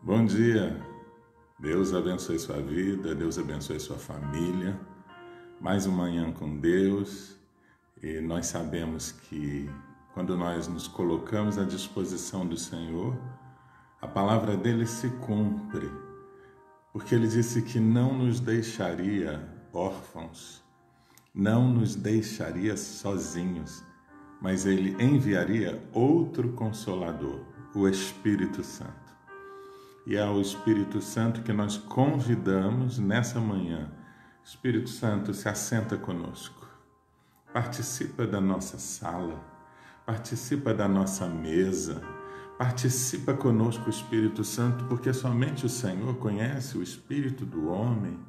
Bom dia, Deus abençoe sua vida, Deus abençoe sua família. Mais uma manhã com Deus e nós sabemos que quando nós nos colocamos à disposição do Senhor, a palavra dele se cumpre, porque ele disse que não nos deixaria órfãos, não nos deixaria sozinhos, mas ele enviaria outro Consolador, o Espírito Santo. E é o Espírito Santo que nós convidamos nessa manhã. Espírito Santo, se assenta conosco. Participa da nossa sala, participa da nossa mesa, participa conosco, Espírito Santo, porque somente o Senhor conhece o espírito do homem.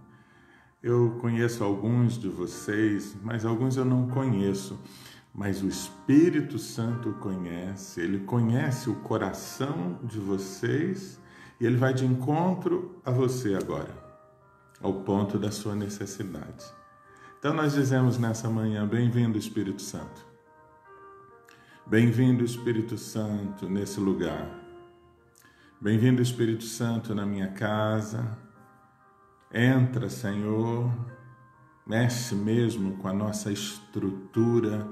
Eu conheço alguns de vocês, mas alguns eu não conheço. Mas o Espírito Santo conhece, ele conhece o coração de vocês. E ele vai de encontro a você agora, ao ponto da sua necessidade. Então nós dizemos nessa manhã, bem-vindo Espírito Santo. Bem-vindo Espírito Santo nesse lugar. Bem-vindo Espírito Santo na minha casa. Entra, Senhor, mexe mesmo com a nossa estrutura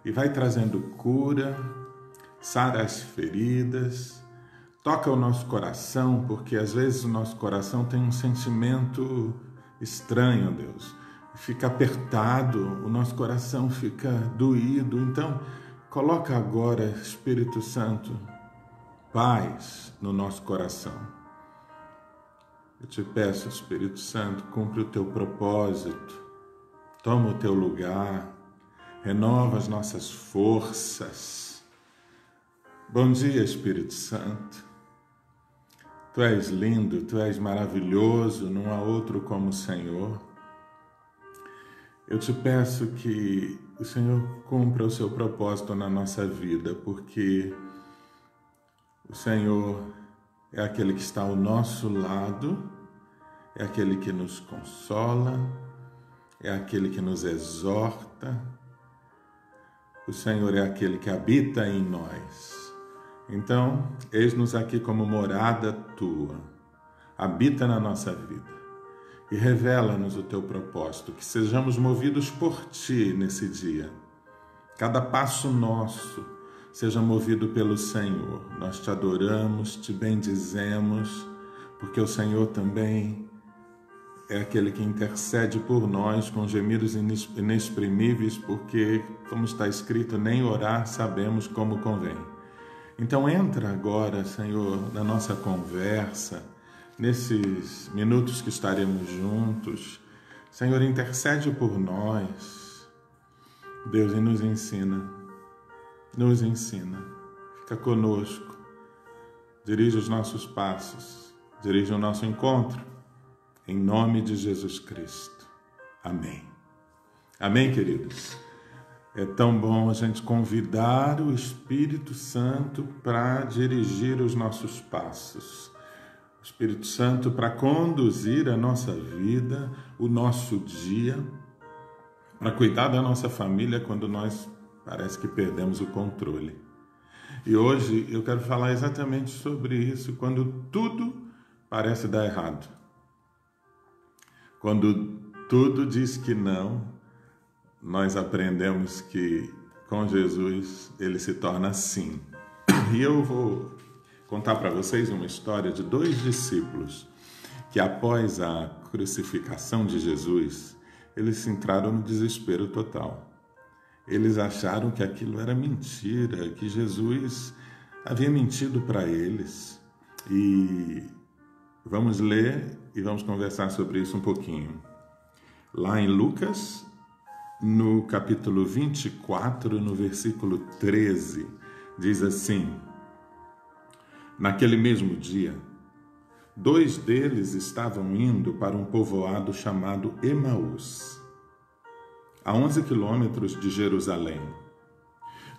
e vai trazendo cura, sara as feridas. Toca o nosso coração, porque às vezes o nosso coração tem um sentimento estranho, Deus. Fica apertado, o nosso coração fica doído. Então, coloca agora, Espírito Santo, paz no nosso coração. Eu te peço, Espírito Santo, cumpre o teu propósito. Toma o teu lugar. Renova as nossas forças. Bom dia, Espírito Santo. Tu és lindo, Tu és maravilhoso, não há outro como o Senhor. Eu te peço que o Senhor cumpra o seu propósito na nossa vida, porque o Senhor é aquele que está ao nosso lado, é aquele que nos consola, é aquele que nos exorta. O Senhor é aquele que habita em nós. Então, eis-nos aqui como morada tua, habita na nossa vida e revela-nos o teu propósito, que sejamos movidos por ti nesse dia. Cada passo nosso seja movido pelo Senhor. Nós te adoramos, te bendizemos, porque o Senhor também é aquele que intercede por nós com gemidos inexprimíveis, porque, como está escrito, nem orar sabemos como convém. Então entra agora, Senhor, na nossa conversa, nesses minutos que estaremos juntos. Senhor, intercede por nós. Deus, e nos ensina. Fica conosco. Dirige os nossos passos. Dirige o nosso encontro. Em nome de Jesus Cristo. Amém. Amém, queridos? É tão bom a gente convidar o Espírito Santo para dirigir os nossos passos. O Espírito Santo para conduzir a nossa vida, o nosso dia, para cuidar da nossa família quando nós parece que perdemos o controle. E hoje eu quero falar exatamente sobre isso, quando tudo parece dar errado. Quando tudo diz que não, nós aprendemos que com Jesus ele se torna sim. E eu vou contar para vocês uma história de dois discípulos que após a crucificação de Jesus, eles entraram no desespero total. Eles acharam que aquilo era mentira, que Jesus havia mentido para eles. E vamos ler e vamos conversar sobre isso um pouquinho. Lá em Lucas, no capítulo 24, no versículo 13, diz assim: naquele mesmo dia, 2 deles estavam indo para um povoado chamado Emaús, a 11 quilômetros de Jerusalém.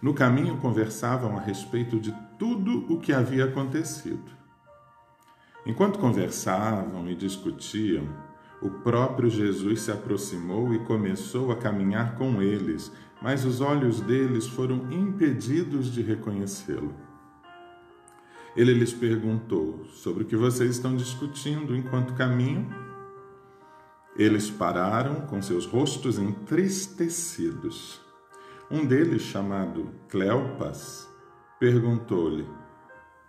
No caminho conversavam a respeito de tudo o que havia acontecido. Enquanto conversavam e discutiam, o próprio Jesus se aproximou e começou a caminhar com eles, mas os olhos deles foram impedidos de reconhecê-lo. Ele lhes perguntou: sobre o que vocês estão discutindo enquanto caminham? Eles pararam com seus rostos entristecidos. Um deles, chamado Cleopas, perguntou-lhe: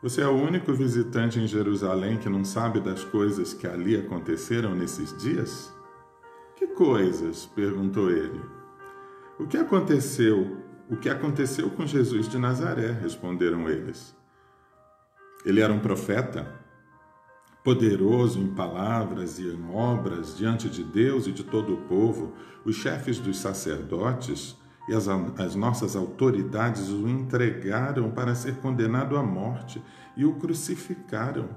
você é o único visitante em Jerusalém que não sabe das coisas que ali aconteceram nesses dias? Que coisas? Perguntou ele. O que aconteceu com Jesus de Nazaré? Responderam eles. Ele era um profeta, poderoso em palavras e em obras diante de Deus e de todo o povo. Os chefes dos sacerdotes e as nossas autoridades o entregaram para ser condenado à morte e o crucificaram.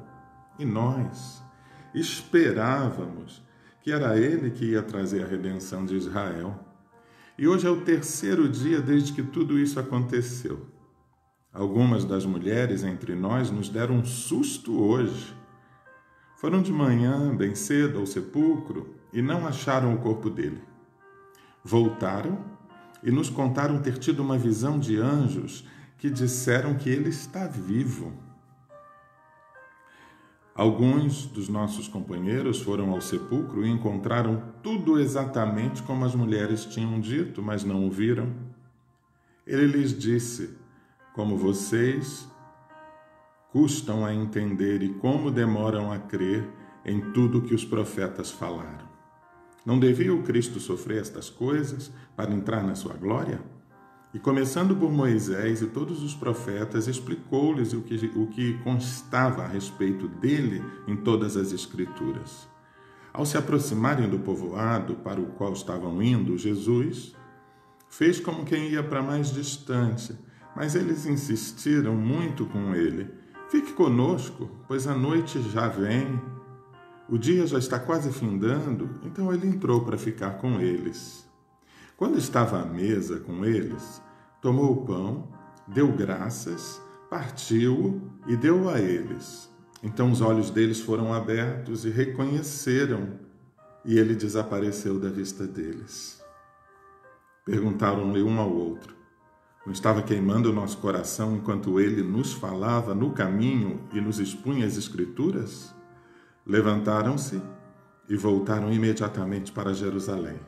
E nós esperávamos que era ele que ia trazer a redenção de Israel. E hoje é o terceiro dia desde que tudo isso aconteceu. Algumas das mulheres entre nós nos deram um susto hoje. Foram de manhã, bem cedo, ao sepulcro e não acharam o corpo dele. Voltaram e nos contaram ter tido uma visão de anjos que disseram que ele está vivo. Alguns dos nossos companheiros foram ao sepulcro e encontraram tudo exatamente como as mulheres tinham dito, mas não o viram. Ele lhes disse: como vocês custam a entender e como demoram a crer em tudo que os profetas falaram. Não devia o Cristo sofrer estas coisas para entrar na sua glória? E começando por Moisés e todos os profetas, explicou-lhes o que constava a respeito dele em todas as Escrituras. Ao se aproximarem do povoado para o qual estavam indo, Jesus fez como quem ia para mais distante, mas eles insistiram muito com ele: fique conosco, pois a noite já vem. O dia já está quase findando, então ele entrou para ficar com eles. Quando estava à mesa com eles, tomou o pão, deu graças, partiu-o e deu a eles. Então os olhos deles foram abertos e reconheceram, e ele desapareceu da vista deles. Perguntaram-lhe um ao outro: não estava queimando o nosso coração enquanto ele nos falava no caminho e nos expunha as Escrituras? Levantaram-se e voltaram imediatamente para Jerusalém.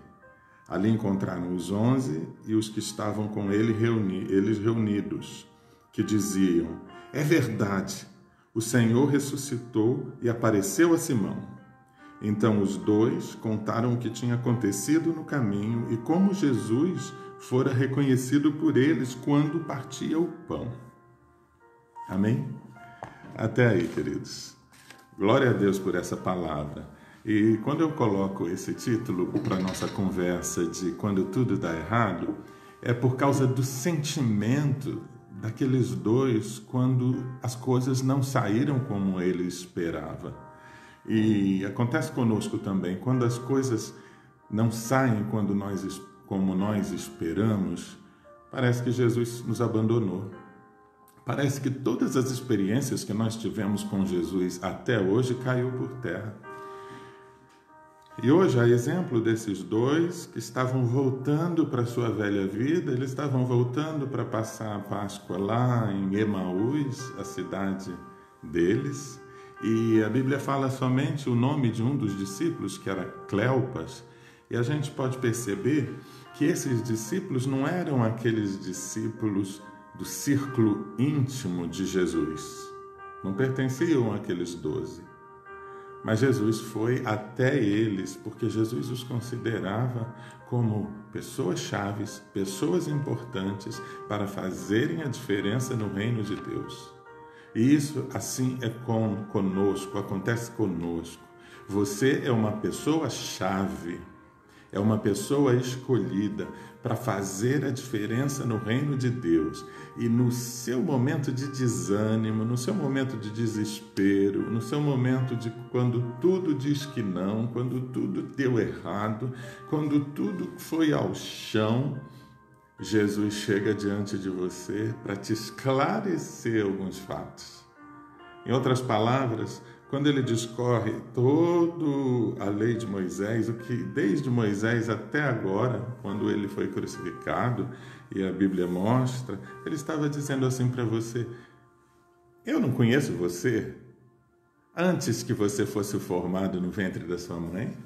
Ali encontraram os 11 e os que estavam com ele eles reunidos, que diziam: é verdade, o Senhor ressuscitou e apareceu a Simão. Então os dois contaram o que tinha acontecido no caminho e como Jesus fora reconhecido por eles quando partia o pão. Amém? Até aí, queridos. Glória a Deus por essa palavra. E quando eu coloco esse título para a nossa conversa de Quando Tudo Dá Errado, é por causa do sentimento daqueles dois quando as coisas não saíram como ele esperava. E acontece conosco também, quando as coisas não saem como nós esperamos, parece que Jesus nos abandonou. Parece que todas as experiências que nós tivemos com Jesus até hoje caiu por terra. E hoje, a exemplo desses dois que estavam voltando para a sua velha vida, eles estavam voltando para passar a Páscoa lá em Emaús, a cidade deles, e a Bíblia fala somente o nome de um dos discípulos, que era Cleopas, e a gente pode perceber que esses discípulos não eram aqueles discípulos do círculo íntimo de Jesus. Não pertenciam àqueles 12. Mas Jesus foi até eles, porque Jesus os considerava como pessoas chaves, pessoas importantes para fazerem a diferença no reino de Deus. E isso assim é conosco, acontece conosco. Você é uma pessoa chave. É uma pessoa escolhida para fazer a diferença no reino de Deus. E no seu momento de desânimo, no seu momento de desespero, no seu momento de quando tudo diz que não, quando tudo deu errado, quando tudo foi ao chão, Jesus chega diante de você para te esclarecer alguns fatos. Em outras palavras, quando ele discorre toda a lei de Moisés, o que desde Moisés até agora, quando ele foi crucificado, e a Bíblia mostra, ele estava dizendo assim para você: Eu não conheço você antes que você fosse formado no ventre da sua mãe?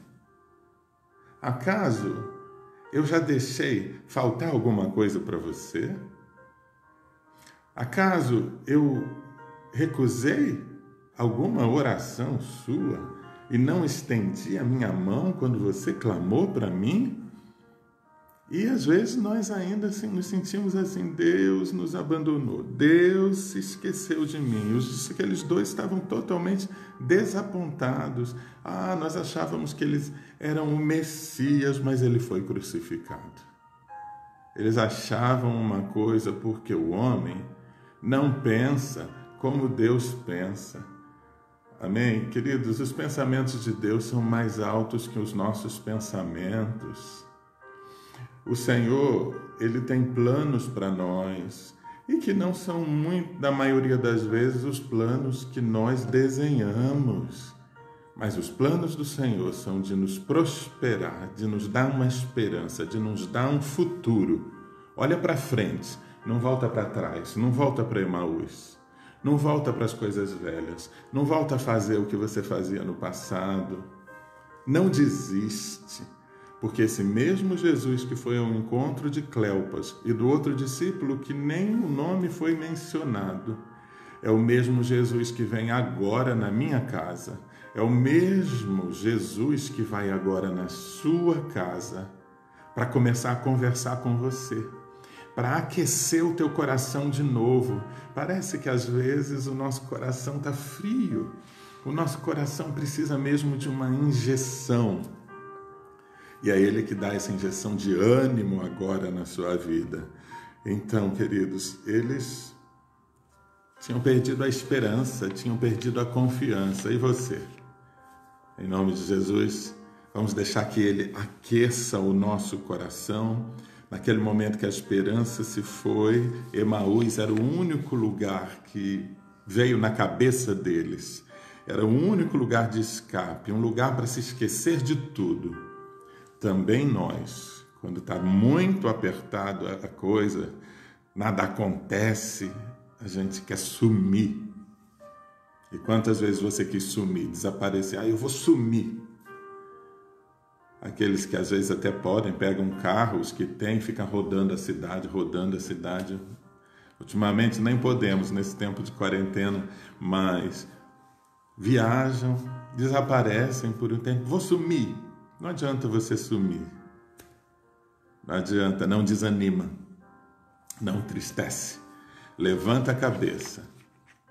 Acaso eu já deixei faltar alguma coisa para você? Acaso eu recusei alguma oração sua e não estendi a minha mão quando você clamou para mim? E às vezes nós ainda assim, nos sentimos assim, Deus nos abandonou, Deus se esqueceu de mim. Aqueles dois estavam totalmente desapontados. Nós achávamos que eles eram o Messias, mas ele foi crucificado. Eles achavam uma coisa porque o homem não pensa como Deus pensa. Amém? Queridos, os pensamentos de Deus são mais altos que os nossos pensamentos. O Senhor, Ele tem planos para nós e que não são muito, da maioria das vezes, os planos que nós desenhamos. Mas os planos do Senhor são de nos prosperar, de nos dar uma esperança, de nos dar um futuro. Olha para frente, não volta para trás, não volta para Emaús, não volta para as coisas velhas, não volta a fazer o que você fazia no passado. Não desiste. Porque esse mesmo Jesus que foi ao encontro de Cleopas e do outro discípulo que nem o nome foi mencionado, é o mesmo Jesus que vem agora na minha casa, é o mesmo Jesus que vai agora na sua casa para começar a conversar com você, para aquecer o teu coração de novo. Parece que às vezes o nosso coração está frio, o nosso coração precisa mesmo de uma injeção. E é Ele que dá essa injeção de ânimo agora na sua vida. Então, queridos, eles tinham perdido a esperança, tinham perdido a confiança. E você? Em nome de Jesus, vamos deixar que Ele aqueça o nosso coração. Naquele momento que a esperança se foi, Emaús era o único lugar que veio na cabeça deles. Era o único lugar de escape, um lugar para se esquecer de tudo. Também nós, quando está muito apertado a coisa, nada acontece, a gente quer sumir. E quantas vezes você quis sumir, desaparecer? Eu vou sumir. Aqueles que às vezes até podem, pegam carros que tem, ficam rodando a cidade. Ultimamente nem podemos nesse tempo de quarentena, mas viajam, desaparecem por um tempo. Vou sumir. Não adianta você sumir. Não adianta, não desanima. Não entristece. Levanta a cabeça.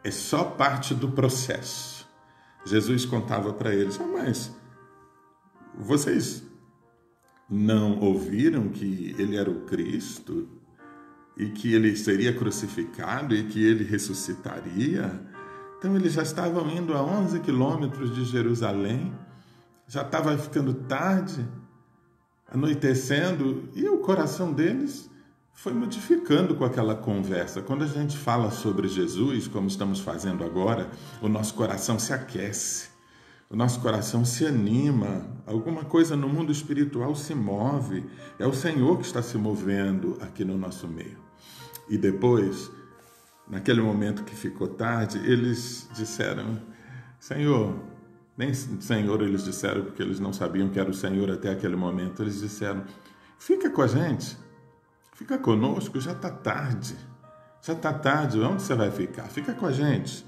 É só parte do processo. Jesus contava para eles, mas vocês não ouviram que ele era o Cristo e que ele seria crucificado e que ele ressuscitaria? Então eles já estavam indo a 11 quilômetros de Jerusalém, já estava ficando tarde, anoitecendo, e o coração deles foi modificando com aquela conversa. Quando a gente fala sobre Jesus, como estamos fazendo agora, o nosso coração se aquece, o nosso coração se anima, alguma coisa no mundo espiritual se move, é o Senhor que está se movendo aqui no nosso meio. E depois, naquele momento que ficou tarde, eles disseram, Senhor, nem Senhor eles disseram, porque eles não sabiam que era o Senhor até aquele momento, eles disseram, fica com a gente, fica conosco, já está tarde, onde você vai ficar? Fica com a gente.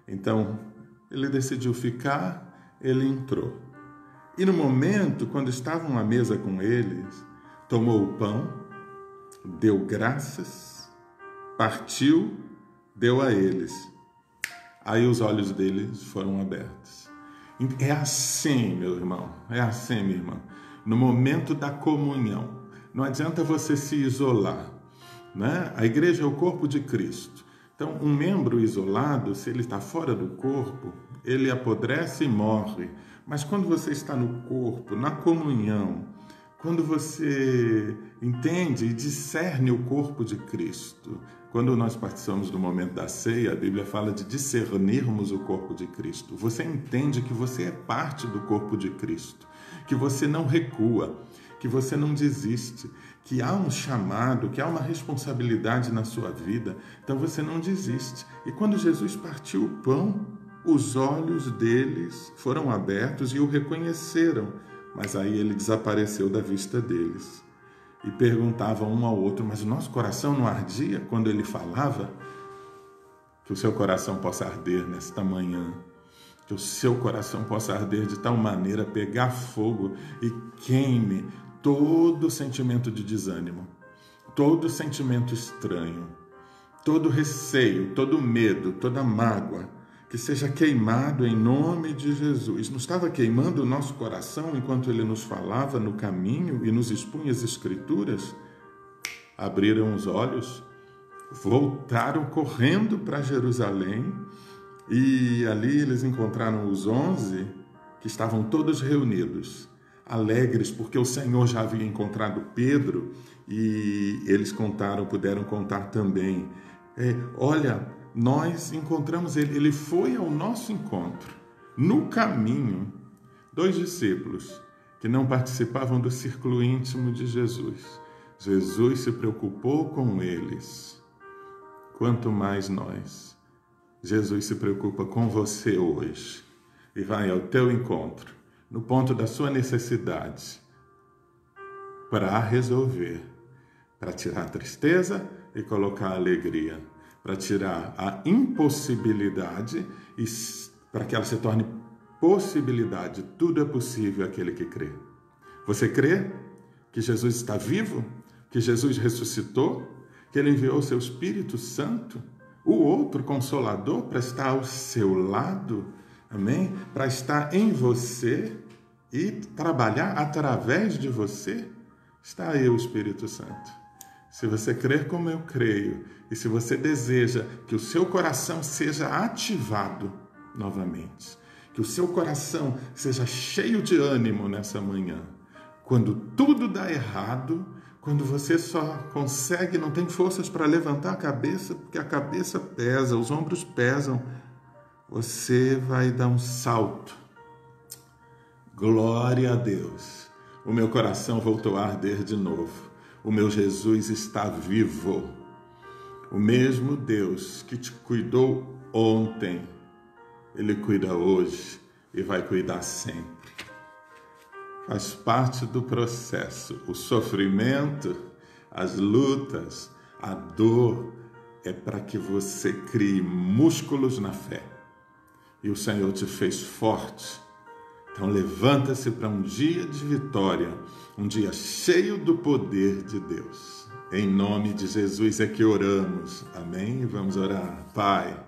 Então, ele decidiu ficar, ele entrou. E no momento, quando estavam à mesa com eles, tomou o pão, deu graças, partiu, deu a eles. Aí os olhos deles foram abertos. É assim, meu irmão, é assim, minha irmã. No momento da comunhão, não adianta você se isolar, né? A igreja é o corpo de Cristo. Então, um membro isolado, se ele está fora do corpo, ele apodrece e morre. Mas quando você está no corpo, na comunhão, quando você entende e discerne o corpo de Cristo, quando nós participamos do momento da ceia, a Bíblia fala de discernirmos o corpo de Cristo. Você entende que você é parte do corpo de Cristo, que você não recua, que você não desiste, que há um chamado, que há uma responsabilidade na sua vida, então você não desiste. E quando Jesus partiu o pão, os olhos deles foram abertos e o reconheceram, mas aí ele desapareceu da vista deles. E perguntavam um ao outro, mas o nosso coração não ardia quando ele falava? Que o seu coração possa arder nesta manhã, que o seu coração possa arder de tal maneira, pegar fogo e queime todo sentimento de desânimo, todo sentimento estranho, todo receio, todo medo, toda mágoa, que seja queimado em nome de Jesus. Não estava queimando o nosso coração enquanto ele nos falava no caminho e nos expunha as Escrituras? Abriram os olhos, voltaram correndo para Jerusalém e ali eles encontraram os 11 que estavam todos reunidos, alegres porque o Senhor já havia encontrado Pedro e eles puderam contar também. Olha, nós encontramos ele foi ao nosso encontro. No caminho, 2 discípulos que não participavam do círculo íntimo de Jesus. Jesus se preocupou com eles. Quanto mais nós. Jesus se preocupa com você hoje e vai ao teu encontro, no ponto da sua necessidade, para resolver, para tirar a tristeza e colocar a alegria, para tirar a impossibilidade e para que ela se torne possibilidade. Tudo é possível àquele que crê. Você crê que Jesus está vivo? Que Jesus ressuscitou? Que Ele enviou o seu Espírito Santo? O outro Consolador para estar ao seu lado? Amém? Para estar em você e trabalhar através de você? Está aí o Espírito Santo. Se você crer como eu creio, e se você deseja que o seu coração seja ativado novamente, que o seu coração seja cheio de ânimo nessa manhã, quando tudo dá errado, quando você só consegue, não tem forças para levantar a cabeça, porque a cabeça pesa, os ombros pesam, você vai dar um salto. Glória a Deus! O meu coração voltou a arder de novo. O meu Jesus está vivo. O mesmo Deus que te cuidou ontem, Ele cuida hoje e vai cuidar sempre. Faz parte do processo. O sofrimento, as lutas, a dor, é para que você crie músculos na fé. E o Senhor te fez forte. Então levanta-se para um dia de vitória, um dia cheio do poder de Deus. Em nome de Jesus é que oramos. Amém? Vamos orar. Pai,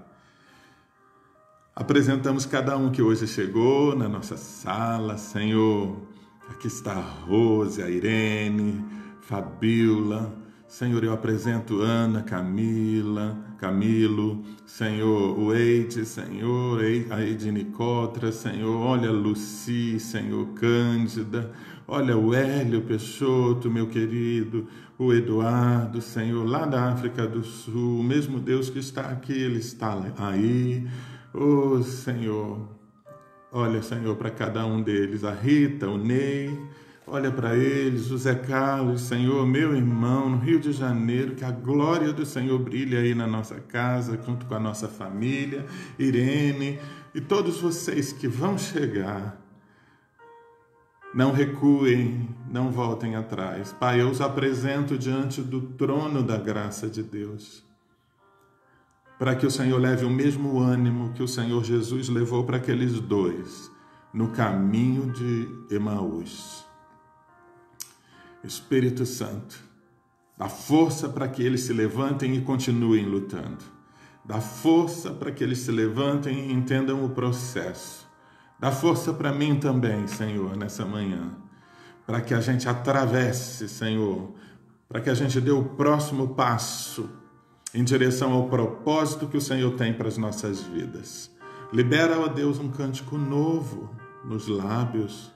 apresentamos cada um que hoje chegou na nossa sala, Senhor. Aqui está a Rose, a Irene, Fabiola. Senhor, eu apresento Ana, Camilo, Senhor, o Eide, Senhor, a Edine Cotra, Senhor, olha Luci, Senhor, Cândida, olha o Hélio Peixoto, meu querido, o Eduardo, Senhor, lá da África do Sul, o mesmo Deus que está aqui, Ele está aí, oh Senhor, olha, Senhor, para cada um deles, a Rita, o Ney, olha para eles, o Zé Carlos, Senhor, meu irmão, no Rio de Janeiro, que a glória do Senhor brilhe aí na nossa casa, junto com a nossa família, Irene, e todos vocês que vão chegar, não recuem, não voltem atrás. Pai, eu os apresento diante do trono da graça de Deus, para que o Senhor leve o mesmo ânimo que o Senhor Jesus levou para aqueles dois, no caminho de Emaús. Espírito Santo, dá força para que eles se levantem e continuem lutando. Dá força para que eles se levantem e entendam o processo. Dá força para mim também, Senhor, nessa manhã. Para que a gente atravesse, Senhor. Para que a gente dê o próximo passo em direção ao propósito que o Senhor tem para as nossas vidas. Libera, ó Deus, um cântico novo nos lábios.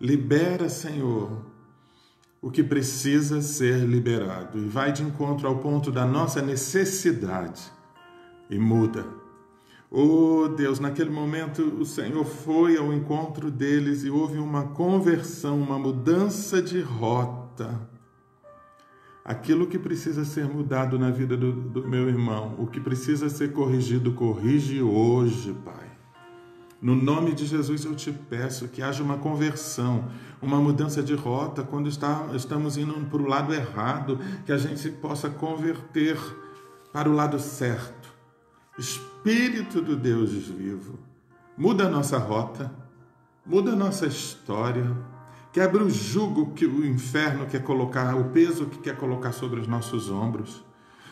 Libera, Senhor, o que precisa ser liberado e vai de encontro ao ponto da nossa necessidade e muda. Oh Deus, naquele momento o Senhor foi ao encontro deles e houve uma conversão, uma mudança de rota. Aquilo que precisa ser mudado na vida do meu irmão, o que precisa ser corrigido, corrige hoje, Pai. No nome de Jesus eu te peço que haja uma conversão, uma mudança de rota quando estamos indo para o lado errado, que a gente possa converter para o lado certo. Espírito do Deus vivo, muda a nossa rota, muda a nossa história, quebra o jugo que o inferno quer colocar, o peso que quer colocar sobre os nossos ombros.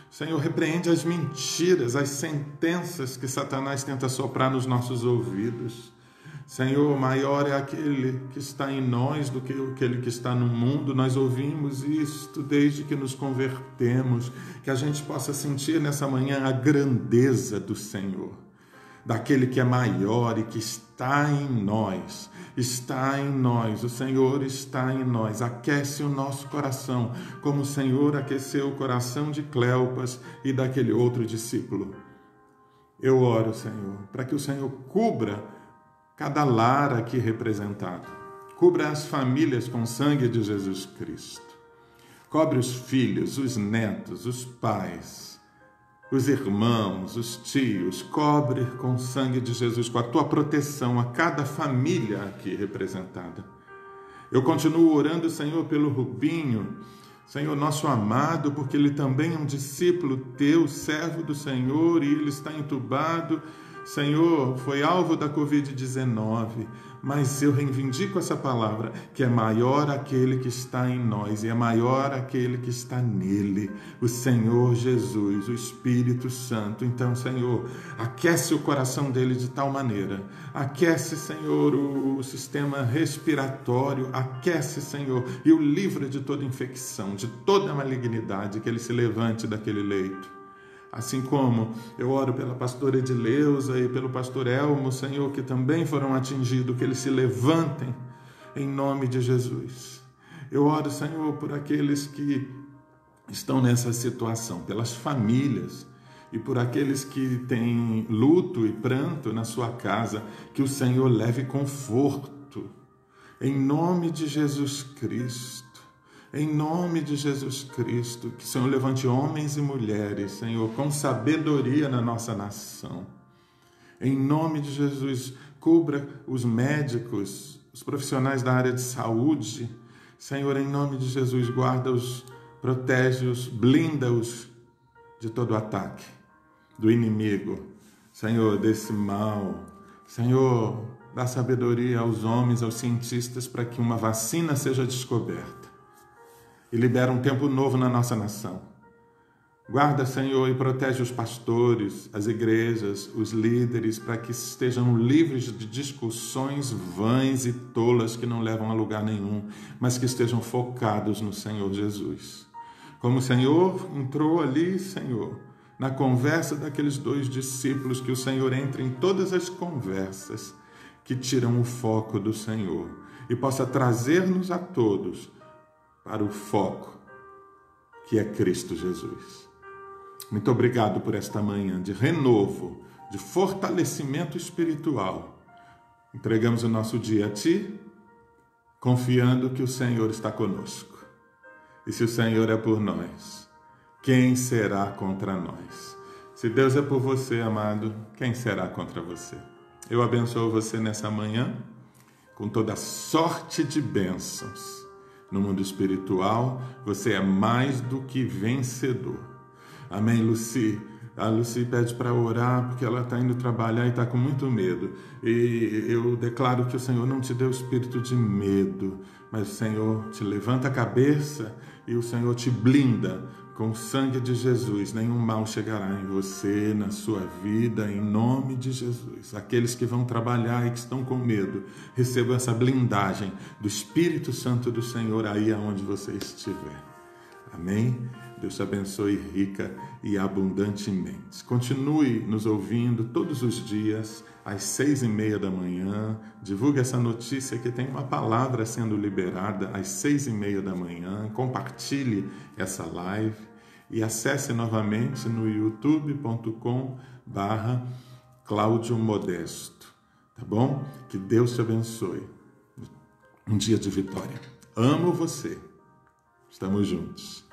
Senhor, repreende as mentiras, as sentenças que Satanás tenta soprar nos nossos ouvidos. Senhor, maior é aquele que está em nós do que aquele que está no mundo. Nós ouvimos isto desde que nos convertemos, que a gente possa sentir nessa manhã a grandeza do Senhor, daquele que é maior e que está em nós. Está em nós, o Senhor está em nós. Aquece o nosso coração, como o Senhor aqueceu o coração de Cleopas e daquele outro discípulo. Eu oro, Senhor, para que o Senhor cubra cada lar aqui representado. Cubra as famílias com o sangue de Jesus Cristo. Cobre os filhos, os netos, os pais, os irmãos, os tios. Cobre com o sangue de Jesus, com a tua proteção a cada família aqui representada. Eu continuo orando, Senhor, pelo Rubinho, Senhor, nosso amado, porque ele também é um discípulo teu, servo do Senhor, e ele está entubado. Senhor, foi alvo da Covid-19, mas eu reivindico essa palavra, que é maior aquele que está em nós e é maior aquele que está nele, o Senhor Jesus, o Espírito Santo. Então, Senhor, aquece o coração dele de tal maneira, aquece, Senhor, o sistema respiratório, aquece, Senhor, e o livra de toda infecção, de toda malignidade, que ele se levante daquele leito. Assim como eu oro pela pastora Edileuza e pelo pastor Elmo, Senhor, que também foram atingidos, que eles se levantem em nome de Jesus. Eu oro, Senhor, por aqueles que estão nessa situação, pelas famílias e por aqueles que têm luto e pranto na sua casa, que o Senhor leve conforto, em nome de Jesus Cristo. Em nome de Jesus Cristo, que o Senhor levante homens e mulheres, Senhor, com sabedoria na nossa nação. Em nome de Jesus, cubra os médicos, os profissionais da área de saúde. Senhor, em nome de Jesus, guarda-os, protege-os, blinda-os de todo ataque do inimigo. Senhor, desse mal. Senhor, dá sabedoria aos homens, aos cientistas, para que uma vacina seja descoberta e libera um tempo novo na nossa nação. Guarda, Senhor, e protege os pastores, as igrejas, os líderes, para que estejam livres de discussões vãs e tolas que não levam a lugar nenhum, mas que estejam focados no Senhor Jesus. Como o Senhor entrou ali, Senhor, na conversa daqueles dois discípulos, que o Senhor entre em todas as conversas que tiram o foco do Senhor e possa trazer-nos a todos para o foco, que é Cristo Jesus. Muito obrigado por esta manhã de renovo, de fortalecimento espiritual. Entregamos o nosso dia a Ti, confiando que o Senhor está conosco. E se o Senhor é por nós, quem será contra nós? Se Deus é por você, amado, quem será contra você? Eu abençoo você nessa manhã com toda sorte de bênçãos. No mundo espiritual, você é mais do que vencedor. Amém, Luci? A Luci pede para orar porque ela está indo trabalhar e está com muito medo. E eu declaro que o Senhor não te deu espírito de medo, mas o Senhor te levanta a cabeça e o Senhor te blinda com o sangue de Jesus. Nenhum mal chegará em você, na sua vida, em nome de Jesus. Aqueles que vão trabalhar e que estão com medo, recebam essa blindagem do Espírito Santo do Senhor aí aonde você estiver. Amém? Deus te abençoe rica e abundantemente. Continue nos ouvindo todos os dias, às 6:30 da manhã. Divulgue essa notícia que tem uma palavra sendo liberada às 6:30 da manhã. Compartilhe essa live e acesse novamente no youtube.com/Cláudio Modesto. Tá bom? Que Deus te abençoe. Um dia de vitória. Amo você. Estamos juntos.